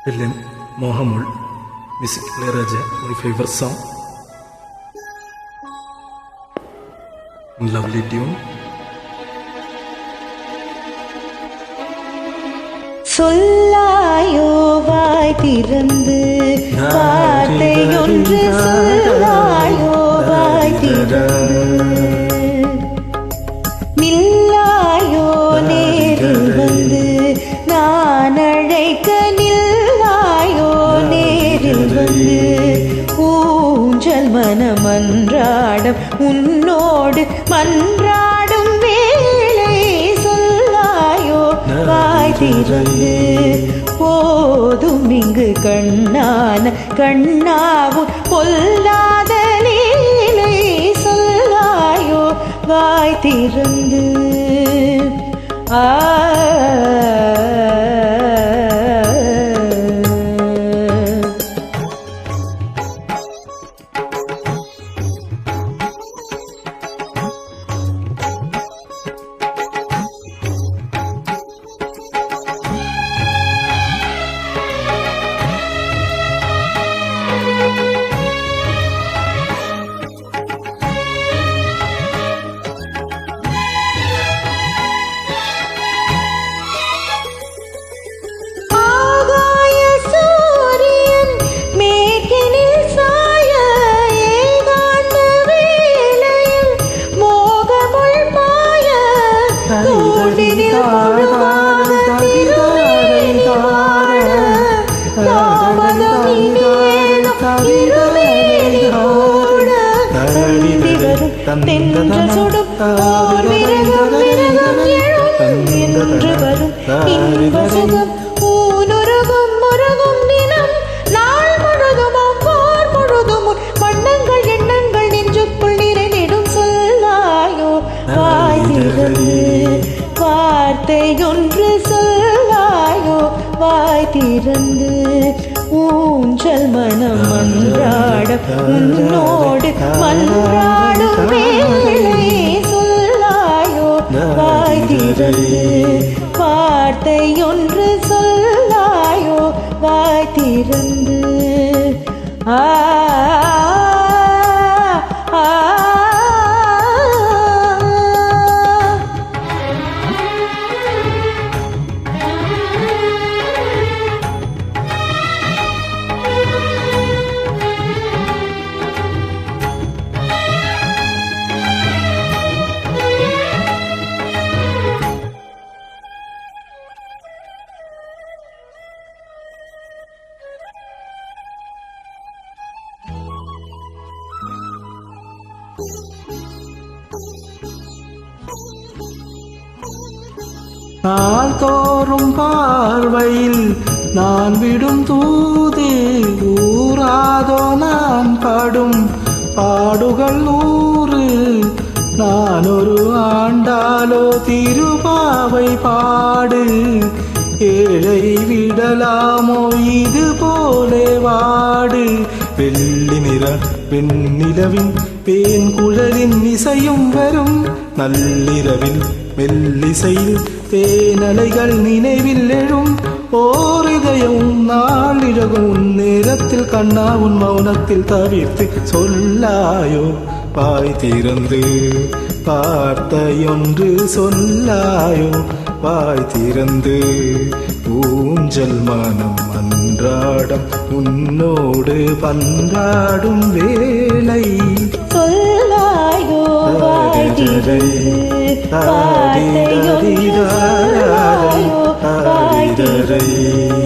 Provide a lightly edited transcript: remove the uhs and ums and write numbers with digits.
Film Mohammed, music Ilayaraja, my favorite song. Lovely tune. சொல்லாயோ வாய் திறந்து வார்த்தை ஒன்று சொல்லாயோ வாய் திறந்து நில்லாயோ நேரில் வந்து நான் அழைக்க நில்லாயோ நேரில் வந்து ஊஞ்சல் மனமன்றாடம் உன்னோடு மன்றாடும் வேளை சொல்லாயோ வாய் திறந்து போதும் இங்கு கண்ணான கண்ணாவும் பொல்லாத லீலை சொல்லாயோ வாய் திறந்து தென்ற சுடும் போர் விரகம் விரகம் எழும் என்று வரும் இன்ப சுகம் ஊனுருகும் முருகும் தினம் நாள் முழுதும் போர் முழுதும் வண்ணங்கள் எண்ணங்கள் நெஞ்சுக்குள் நிறைந்திடும் சொல்லாயோ வாய் திறந்து வார்த்தை ஒன்று சொல்லாயோ வாய் திறந்து ஊஞ்சல் மனம் மன்றாட உன்னோடு மன்றாடும் வேளை சொல்லாயோ வாய் திறந்து வார்த்தை ஒன்று சொல்லாயோ வாய் திறந்து ஆ நாள்தோறும் பார்வையில் நான் விடும் தூதே ஊராதோ நான் படும் பாடுகள் 100 நான் ஒரு ஆண்டாலோ திருப்பாவை பாடு ஏழை விடலாமோ இது போலே வாடு வெள்ளி நிற வெண்ணிலவின் பேன் குழலின் இசையும் வரும் நள்ளிரவில் மெல்லிசையில் தேனலைகள் நினைவில் எழும் ஓர் இதயம் நாளிழகும் உன் நேரத்தில் கண்ணா உன் மௌனத்தில் தவிர்த்து சொல்லாயோ வாய் திறந்து வார்த்தையொன்று சொல்லாயோ வாய் திறந்து ஊஞ்சல் மனம் அன்றாடம் உன்னோடு பன்றாடும் வேளை சொல்லாயோ வாய் திறந்து வார்த்தை ஒன்று சொல்லாயோ வாய் திறந்து